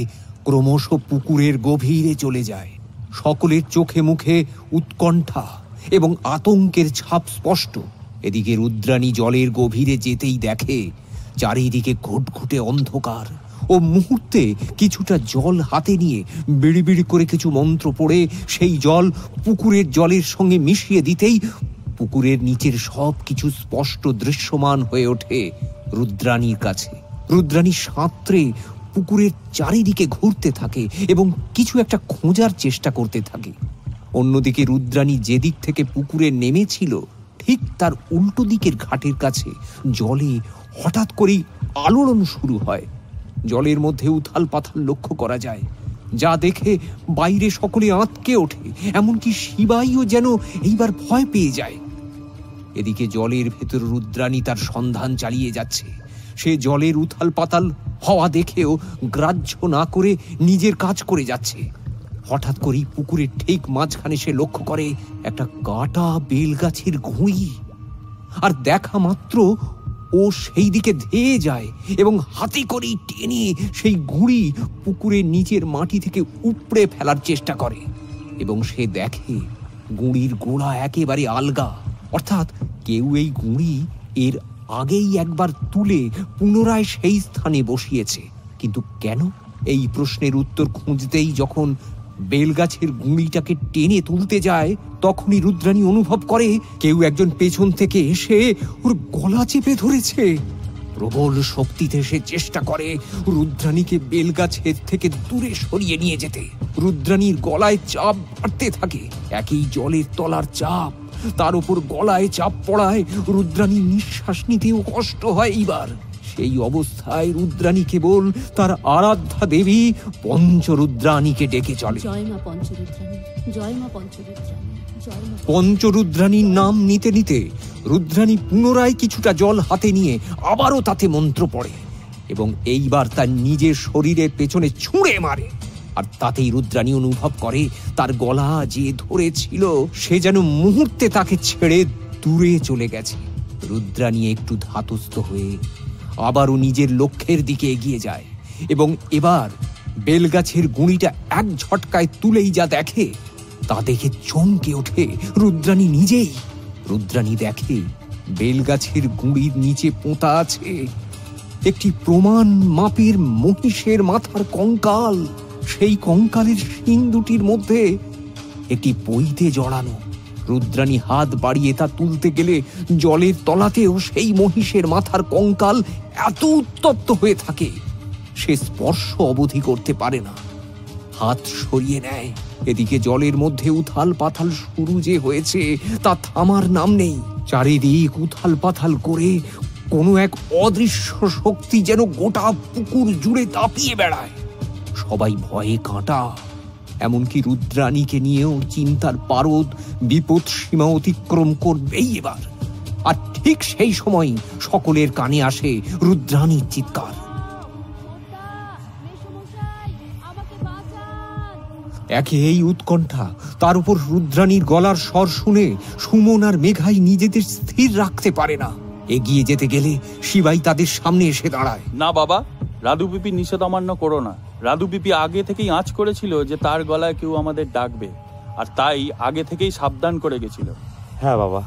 [SPEAKER 4] ক্রমশ পুকুরের গভীরে চলে যায়। সকলের চোখে মুখে উৎকণ্ঠা এবং আতঙ্কের ছাপ স্পষ্ট। এদিকে রুদ্রাণী জলের গভীরে যেতেই দেখে চারিদিকে ঘুটঘুটে অন্ধকার ও মুহূর্তে কিছুটা জল হাতে নিয়ে বিড়ি বিড়ি করে কিছু মন্ত্র পড়ে সেই জল পুকুরের জলের সঙ্গে মিশিয়ে দিতেই পুকুরের নিচের সব কিছু স্পষ্ট দৃশ্যমান হয়ে ওঠে রুদ্রাণীর কাছে। রুদ্রাণী সাঁতরে পুকুরের চারিদিকে ঘুরতে থাকে এবং কিছু একটা খোঁজার চেষ্টা করতে থাকে। অন্যদিকে রুদ্রাণী যেদিক থেকে পুকুরে নেমেছিল ঠিক তার উল্টো দিকের ঘাটের কাছে জলে হঠাৎ করেই আলোড়ন শুরু হয়। জলের মধ্যে উথাল পাথাল লক্ষ্য করা যায়, যা দেখে বাইরে সকলে আঁতকে ওঠে, এমনকি শিবাইও যেন এইবার ভয় পেয়ে যায়। এদিকে জলের ভেতর রুদ্রাণী তার সন্ধান চালিয়ে যাচ্ছে। সে জলের উথাল পাতাল হওয়া দেখেও গ্রাহ্য না করে নিজের কাজ করে যাচ্ছে। হঠাৎ করেই পুকুরের ঠিক মাঝখানে সে লক্ষ্য করে একটা কাটা বেলগাছের গুঁড়ি, আর দেখা মাত্র ও সেই দিকে ধেয়ে যায় এবং হাতে করেই টেনে সেই গুঁড়ি পুকুরের নিচের মাটি থেকে উপড়ে ফেলার চেষ্টা করে এবং সে দেখে গুঁড়ির গোড়া একেবারে আলগা, অর্থাৎ কেউ এই গুঁড়ি এর আগেই একবার তুলে পুনরায় সেই স্থানে বসিয়েছে। কিন্তু কেন? এই প্রশ্নের উত্তর খুঁজতেই যখন বেলগাছের গুঁড়িটাকে টেনে তুলতে যায় তখনই রুদ্রাণী অনুভব করে কেউ একজন পেছন থেকে এসে ওর গলা চেপে ধরেছে। প্রবল শক্তিতে সে চেষ্টা করে রুদ্রাণীকে বেলগাছের থেকে দূরে সরিয়ে নিয়ে যেতে। রুদ্রাণীর গলায় চাপ বাড়তে থাকে, একই জলের তলার চাপ, তার উপর গলায় চাপ পড়ায় রুদ্রাণী নিঃশ্বাস নিতেও কষ্ট হয়। এইবার সেই অবস্থায় রুদ্রাণী কেবল তার আরাধ্যা দেবী পঞ্চরুদ্রাণীকে ডেকে চলে।
[SPEAKER 3] জয় মা পঞ্চরুদ্রাণী, জয় মা পঞ্চরুদ্রাণী, জয় মা।
[SPEAKER 4] পঞ্চরুদ্রাণীর নাম নিতে নিতে রুদ্রাণী পুনরায় কিছুটা জল হাতে নিয়ে আবারও তাতে মন্ত্র পড়ে এবং এইবার তার নিজের শরীরের পেছনে ছুঁড়ে মারে। আর তাতেই রুদ্রাণী অনুভব করে তার গলা যে ধরেছিল সে যেন মুহূর্তে তাকে ছেড়ে দূরে চলে গেছে। রুদ্রাণী একটু ধাতস্থ হয়ে আবারও নিজের লক্ষ্যের দিকে এগিয়ে যায় এবং এবার বেলগাছের গুঁড়িটা এক ঝটকায় তুলেই যা দেখে তা দেখে চমকে ওঠে রুদ্রাণী নিজেই। রুদ্রাণী দেখে বেলগাছের গুঁড়ির নিচে পোঁতা আছে একটি প্রমাণ মাপের মহিষের মাথার কঙ্কাল। সেই কঙ্কালের শিং দুটির মধ্যে একটি পইতে জড়ানো। রুদ্রাণী হাত বাড়িয়ে তা তুলতে গেলে জলের তলাতেও সেই মহিষের মাথার কঙ্কাল এত উত্তপ্ত হয়ে থাকে সে স্পর্শ অবধি করতে পারে না, হাত সরিয়ে নেয়। এদিকে জলের মধ্যে উথাল পাথাল শুরু যে হয়েছে তা থামার নাম নেই। চারিদিক উথাল পাথাল করে কোনো এক অদৃশ্য শক্তি যেন গোটা পুকুর জুড়ে দাপিয়ে বেড়ায়। সবাই ভয়ে কাঁটা, এমনকি রুদ্রাণীকে নিয়েও চিন্তার পারদ বিপদ সীমা অতিক্রম করবেই এবার। আর ঠিক সেই সময় সকলের কানে আসে রুদ্রাণীর চিৎকার। একে এই উৎকণ্ঠা, তার উপর রুদ্রাণীর গলার স্বর শুনে সুমন আর মেঘাই নিজেদের স্থির রাখতে পারে না। এগিয়ে যেতে গেলে শিবাই তাদের সামনে এসে দাঁড়ায়।
[SPEAKER 11] না বাবা, রাধু পিপি নিষেধ অমান্য করো না। রাধু পিপি আগে থেকেই আঁচ করেছিল যে তার গলায় কেউ আমাদের ডাকবে, আর তাই আগে থেকেই সাবধান করে গেছিল।
[SPEAKER 6] হ্যাঁ বাবা,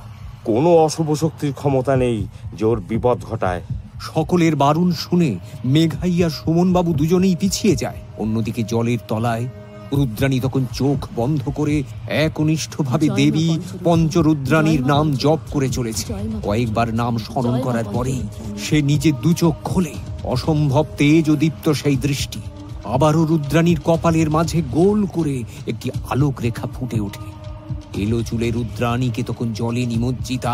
[SPEAKER 6] কোনো অশুভ শক্তির ক্ষমতা নেই যে ওর বিপদ ঘটায়।
[SPEAKER 4] সকলের বারণ শুনে মেঘাই আর সুমনবাবু দুজনেই পিছিয়ে যায়। অন্যদিকে জলের তলায় রুদ্রাণী তখন চোখ বন্ধ করে একনিষ্ঠভাবে দেবী পঞ্চরুদ্রাণীর নাম জপ করে চলেছে। কয়েকবার নাম স্মরণ করার পরেই সে নিজের দুচোখ খোলে। অসম্ভব তেজ ও দীপ্ত সেই দৃষ্টি। আবারও রুদ্রাণীর কপালের মাঝে গোল করে একটি আলোক রেখা ফুটে ওঠে। এলো চুলে রুদ্রাণীকে তখন জলে নিমজ্জিতা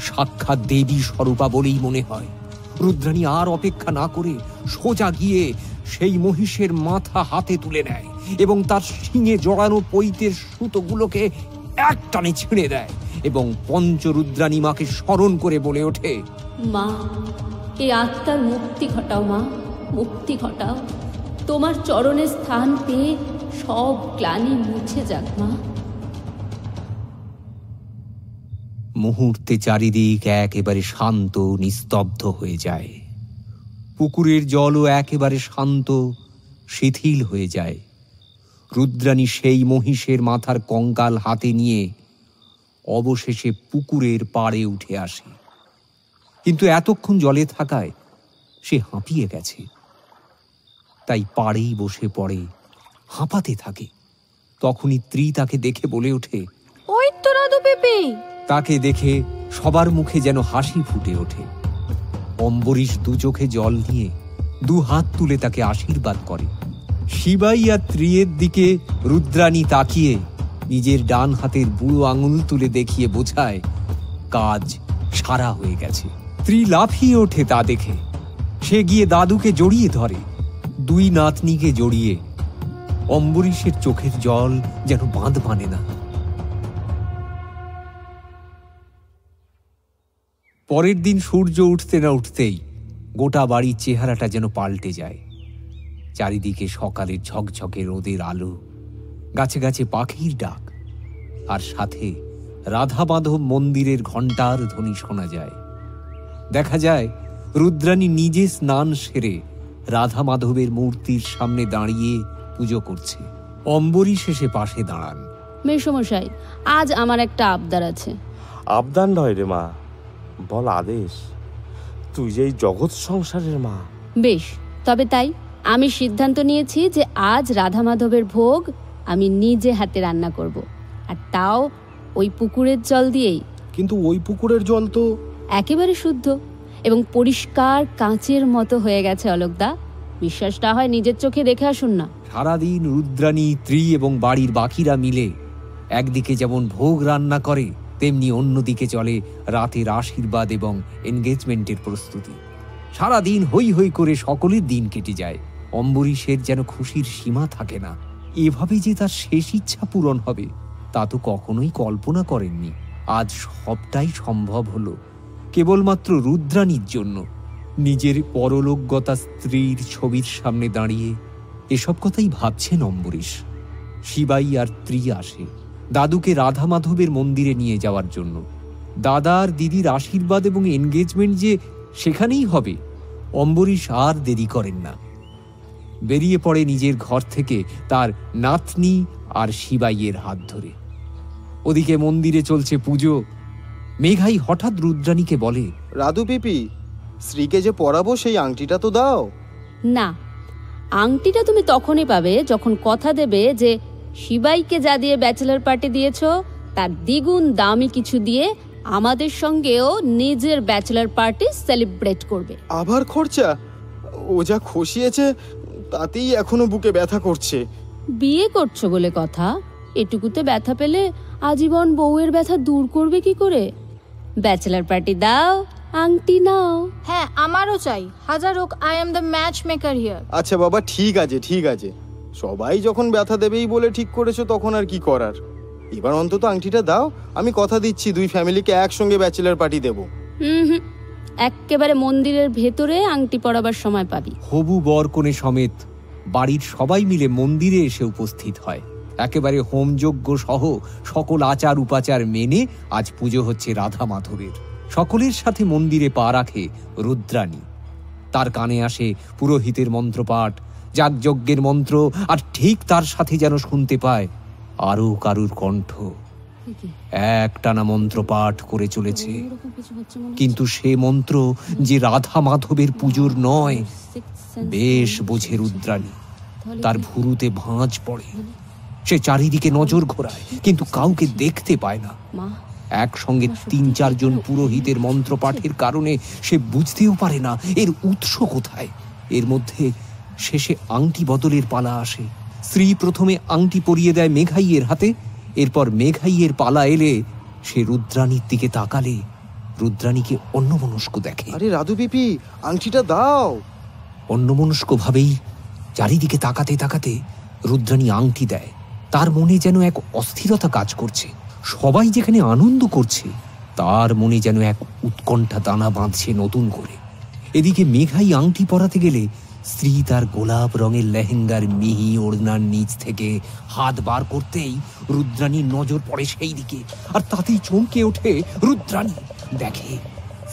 [SPEAKER 4] সাক্ষাৎ দেবী স্বরূপা বলেই মনে হয়। রুদ্রাণী আর অপেক্ষা না করে সোজা গিয়ে সেই মহিষের মাথা হাতে তুলে নেয় এবং তার শিঙে জড়ানো পৈতের সুতোগুলোকে এক টানে ছিঁড়ে দেয় এবং পঞ্চরুদ্রাণী মাকে স্মরণ করে বলে ওঠে,
[SPEAKER 3] মা, এই আত্মার মুক্তি ঘটাও মা, মুক্তি ঘটাও। তোমার চরণে স্থান পেয়ে সব গ্লানি মুছে যাক মা।
[SPEAKER 4] মুহূর্তে চারিদিক একেবারে শান্ত নিস্তব্ধ হয়ে যায়। পুকুরের জলও একেবারে শান্ত শিথিল হয়ে যায়। রুদ্রাণী সেই মহিষের মাথার কঙ্কাল হাতে নিয়ে অবশেষে পুকুরের পাড়ে উঠে আসে, কিন্তু এতক্ষণ জলে থাকায় সে হাঁপিয়ে গেছে, তাই পাড়েই বসে পড়ে, হাঁপাতে থাকে। তখনই ত্রি তাকে দেখে বলে ওঠে,
[SPEAKER 9] ওই তো রাধু পিপি।
[SPEAKER 4] তাকে দেখে সবার মুখে যেন হাসি ফুটে ওঠে। অম্বরীশ দু চোখে জল নিয়ে দু হাত তুলে তাকে আশীর্বাদ করে। শিবাই আর ত্রিয়ের দিকে রুদ্রাণী তাকিয়ে নিজের ডান হাতের বুড়ো আঙুল তুলে দেখিয়ে বোঝায় কাজ সারা হয়ে গেছে। ত্রি লাফিয়ে ওঠে তা দেখে। সে গিয়ে দাদুকে জড়িয়ে ধরে। দুই নাতনিকে জড়িয়ে অম্বরীশের চোখের জল যেন বাঁধ মানে না। পরের দিন সূর্য উঠতে না উঠতেই গোটা বাড়ির চেহারাটা যেন পাল্টে যায়। চারিদিকে সকালের ঝকঝকে রোদের আলো, গাছে গাছে পাখির ডাক, আর সাথে রাধা মাধব মন্দিরের ঘণ্টার ধ্বনি শোনা যায়। দেখা যায় রুদ্রাণী নিজে স্নান সেরে রাধা মাধবের মূর্তির সামনে দাঁড়িয়ে পুজো করছে। অম্বরীশ এসে পাশে দাঁড়ান।
[SPEAKER 3] মেসমশাই, আজ আমার একটা আবদার আছে।
[SPEAKER 6] আবদার নয় রে মা, বল আদেশ। তুই যে এই জগৎ সংসারের মা।
[SPEAKER 3] বেশ, তবে তাই। আমি সিদ্ধান্ত নিয়েছি যে আজ রাধা মাধবের ভোগ আমি নিজে হাতে রান্না করব, আর তাও ওই পুকুরের জল দিয়েই।
[SPEAKER 10] কিন্তু ওই পুকুরের জল তো
[SPEAKER 3] একেবারে শুদ্ধ এবং পরিষ্কার কাঁচের মতো হয়ে গেছে। অলোকদা, বিশ্বাস না হয় নিজের চোখে দেখে আসুন না।
[SPEAKER 4] সারাদিন রুদ্রাণী, ত্রি এবং বাড়ির বাকিরা মিলে একদিকে যেমন ভোগ রান্না করে, তেমনি অন্যদিকে চলে রাতের আশীর্বাদ এবং এনগেজমেন্টের প্রস্তুতি। সারাদিন হই হই করে সকলের দিন কেটে যায়। অম্বরীশের যেন খুশির সীমা থাকে না। এভাবে যে তার শেষ ইচ্ছা পূরণ হবে তা তো কখনোই কল্পনা করেননি। আজ সবটাই সম্ভব হলো কেবলমাত্র রুদ্রাণীর জন্য। নিজের পরলোকগতা স্ত্রীর ছবির সামনে দাঁড়িয়ে এসব কথাই ভাবছেন অম্বরীশ। শিবাই আর ত্রি আসে দাদুকে রাধা মাধবের মন্দিরে নিয়ে যাওয়ার জন্য। দাদা আর দিদির আশীর্বাদ এবং এনগেজমেন্ট যে সেখানেই হবে, অম্বরীশ আর দেরি করেন না। বেরিয়ে পড়ে নিজের ঘর থেকে তার নাতনি আর শিবাইয়ের হাত ধরে। ওদিকে মন্দিরে চলছে পুজো। মেঘাই হঠাৎ রুদ্রাণীকে বলে,
[SPEAKER 10] রাধু পিপি, শ্রীকে যে পরাবো সেই আংটিটা তো দাও।
[SPEAKER 3] না, আংটিটা তুমি তখনই পাবে যখন কথা দেবে যে শিবাইকে যা দিয়ে ব্যাচেলার পার্টি দিয়েছো তার দ্বিগুণ দামি কিছু দিয়ে আমাদের সঙ্গেও নিজের ব্যাচেলার পার্টি সেলিব্রেট করবে।
[SPEAKER 10] আবার খরচা? ও যা খসিয়েছে তাতেই এখনো বুকে ব্যথা করছে।
[SPEAKER 3] বিয়ে করছো বলে কথা, এটুকুতে ব্যথা পেলে আজীবন বউয়ের ব্যথা দূর করবে কি করে? ব্যাচেলার পার্টি দাও, আংটি নাও।
[SPEAKER 9] হ্যাঁ, আমারও চাই। হাজার হোক, I am the match maker here.
[SPEAKER 10] আচ্ছা বাবা, ঠিক আছে ঠিক আছে, সবাই যখন ব্যথা দেবেই বলে ঠিক করেছো তখন আর কি করার। এবার অন্তত আংটিটা দাও। আমি কথা দিচ্ছি দুই ফ্যামিলিকে একসঙ্গে ব্যাচেলার পার্টি দেবো।
[SPEAKER 3] একেবারে মন্দিরের ভেতরে আংটি পরাবার সময় পাবি।
[SPEAKER 4] হবু বর কনে সমেত বাড়ির সবাই মিলে মন্দিরে এসে উপস্থিত হয়। একেবারে হোমযজ্ঞ সহ সকল আচার উপাচার মেনে আজ পুজো হচ্ছে রাধা মাধবের। সকলের সাথে মন্দিরে পা রাখে রুদ্রাণী। তার কানে আসে পুরোহিতের মন্ত্রপাঠ, যাগযজ্ঞের মন্ত্র, আর ঠিক তার সাথে যেন শুনতে পায় আরো কারুর কণ্ঠ একটানা মন্ত্র পাঠ করে চলেছে। কিন্তু সে মন্ত্র যে রাধা মাধবের পুজোর নয়, বেশ বোঝে রুদ্রাণী। তার ভুরুতে ভাঁজ পড়ে। সে চারিদিকে নজর ঘোরায়, কিন্তু কাউকে দেখতে পায় না। একসঙ্গে ৩-৪ জন পুরোহিতের মন্ত্র পাঠের কারণে সে বুঝতেও পারে না এর উৎস কোথায়। এর মধ্যে শেষে আংটি বদলের পালা আসে। স্ত্রী প্রথমে আংটি পরিয়ে দেয় মেঘাইয়ের হাতে। এরপর মেঘাইয়ের পালা এলে সে রুদ্রাণীর দিকে তাকালে রুদ্রাণীকে অন্যমনস্ক দেখে।
[SPEAKER 10] আরে রাধু পিপি, আংটিটা দাও।
[SPEAKER 4] অন্যমনস্ক ভাবেই চারিদিকে তাকাতে তাকাতে রুদ্রাণী আংটি দেয়। তার মনে যেন এক অস্থিরতা কাজ করছে। সবাই যেখানে আনন্দ করছে, তার মনে যেন এক উৎকণ্ঠা দানা বাঁধছে নতুন করে। এদিকে মেঘাই আংটি পরাতে গেলে স্ত্রী তার গোলাপ রঙের লেহেঙ্গার মিহি ওড়নার নিচ থেকে হাত বার করতেই রুদ্রাণীর নজর পড়ে সেই দিকে, আর তাতেই চমকে ওঠে রুদ্রাণী। দেখে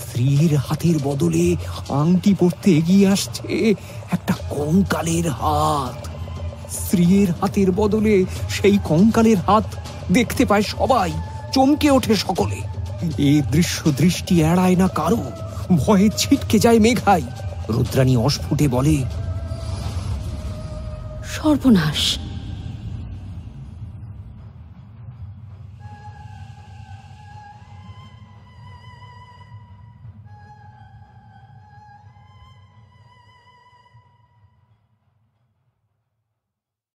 [SPEAKER 4] স্ত্রীর হাতের বদলে আংটি পরতে এগিয়ে আসছে একটা কঙ্কালের হাত। স্ত্রীর হাতের বদলে সেই কঙ্কালের হাত দেখতে পায় সবাই, চমকে ওঠে সকলে। এই দৃশ্য দৃষ্টি এড়ায় না কারো, ভয়ে ছিটকে যায় মেঘাই। রুদ্রাণী অস্ফুটে বলে,
[SPEAKER 3] সর্বনাশ!